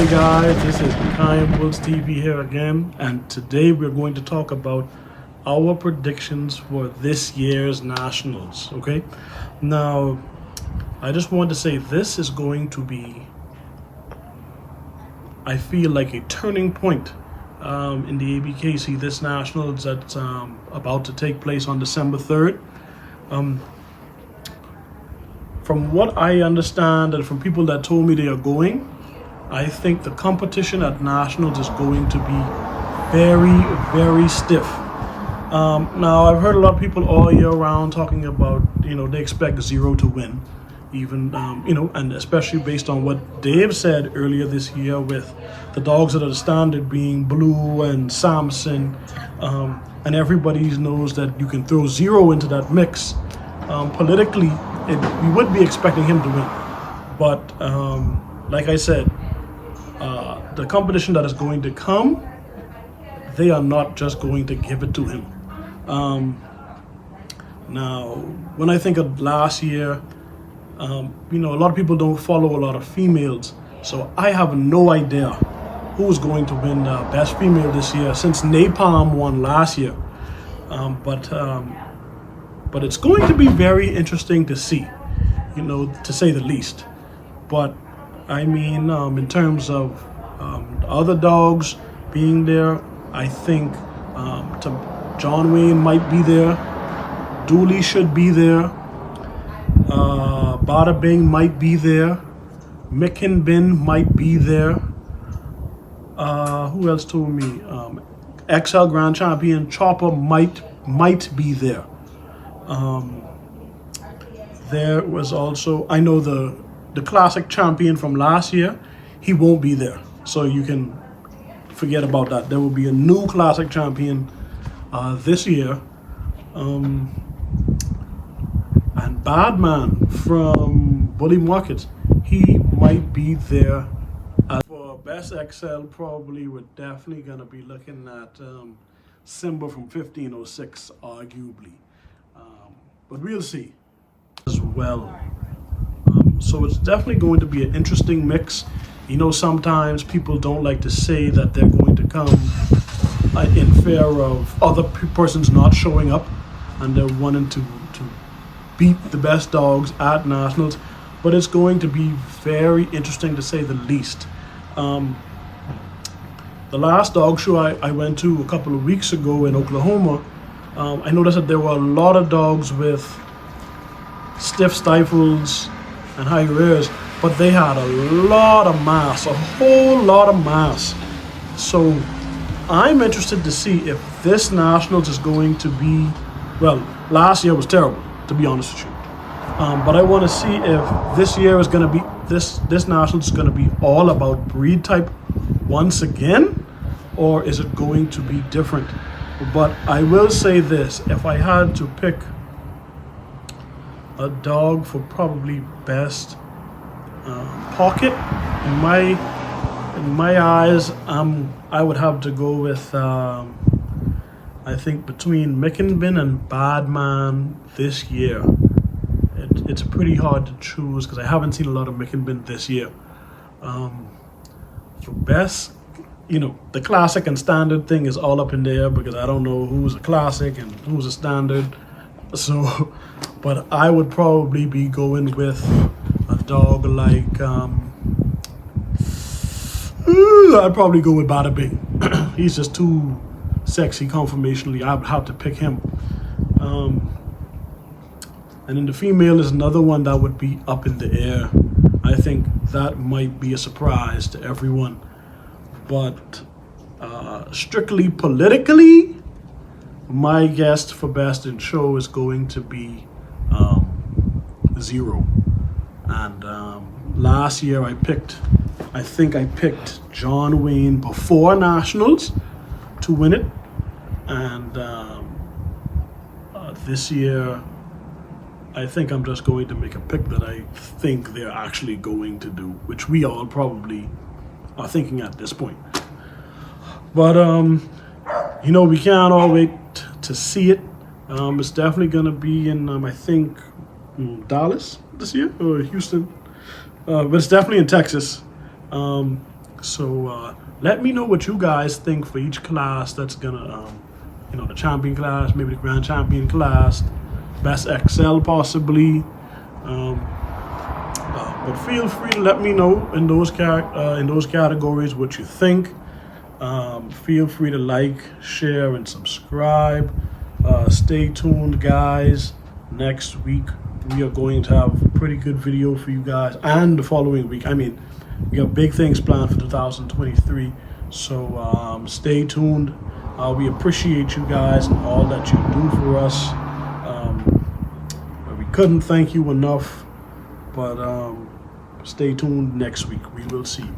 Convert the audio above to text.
Hey guys, this is Bulls TV here again, and today we're going to talk about our predictions for this year's Nationals. Okay, now I just want to say this is going to be, I feel like, a turning point in the A.B.K.C. this Nationals that's about to take place on December 3rd. From what I understand and from people that told me they are going, I think the competition at Nationals is going to be very, very stiff. Now, I've heard a lot of people all year round talking about, they expect zero to win, even, and especially based on what Dave said earlier this year with the dogs that are the standard being Blue and Samson, and everybody knows that you can throw zero into that mix. Politically, we would be expecting him to win. But like I said, the competition that is going to come, they are not just going to give it to him. Now, when I think of last year, a lot of people don't follow a lot of females, so I have no idea who's going to win Best Female this year since Napalm won last year. But it's going to be very interesting to see, to say the least. But I mean, in terms of other dogs being there, I think John Wayne might be there. Dooley should be there. Bada Bing might be there. Bin might be there. Who else told me? XL Grand Champion Chopper might be there. There was also, I know the classic champion from last year, he won't be there. So you can forget about that. There will be a new classic champion this year. And Badman from Bully Markets, he might be there. For Best XL, probably we're definitely going to be looking at Simba from 1506, arguably. But we'll see as well. So it's definitely going to be an interesting mix. Sometimes people don't like to say that they're going to come in fear of other persons not showing up, and they're wanting to beat the best dogs at Nationals. But it's going to be very interesting to say the least. The last dog show I went to a couple of weeks ago in Oklahoma, I noticed that there were a lot of dogs with stiff stifles and high rears, but they had a lot of mass, a whole lot of mass. So I'm interested to see if this Nationals is going to be, well, last year was terrible, to be honest with you. But I want to see if this year is going to be, this Nationals is going to be all about breed type once again, or is it going to be different? But I will say this, if I had to pick a dog for probably best pocket, in my eyes, I would have to go with I think between Bin and Badman this year. It's pretty hard to choose because I haven't seen a lot of Bin this year. For best, the classic and standard thing is all up in there because I don't know who's a classic and who's a standard. So, but I would probably be going with a dog like, I'd probably go with Bada Bing. He's just too sexy conformationally. I would have to pick him. And then the female is another one that would be up in the air. I think that might be a surprise to everyone. But strictly politically, my guess for best in show is going to be zero. And last year I think I picked John Wayne before Nationals to win it. And this year, I think I'm just going to make a pick that I think they're actually going to do, which we all probably are thinking at this point. But, we can't all wait to see it. It's definitely going to be in, I think, Dallas this year, or Houston. But it's definitely in Texas. So let me know what you guys think for each class that's gonna, the champion class, maybe the grand champion class, best XL possibly. Um, but feel free to let me know in those categories what you think. Feel free to like, share, and subscribe. Stay tuned, guys. Next week we are going to have a pretty good video for you guys, and the following week. I mean, we have big things planned for 2023. So stay tuned. We appreciate you guys and all that you do for us. We couldn't thank you enough. But stay tuned next week. We will see.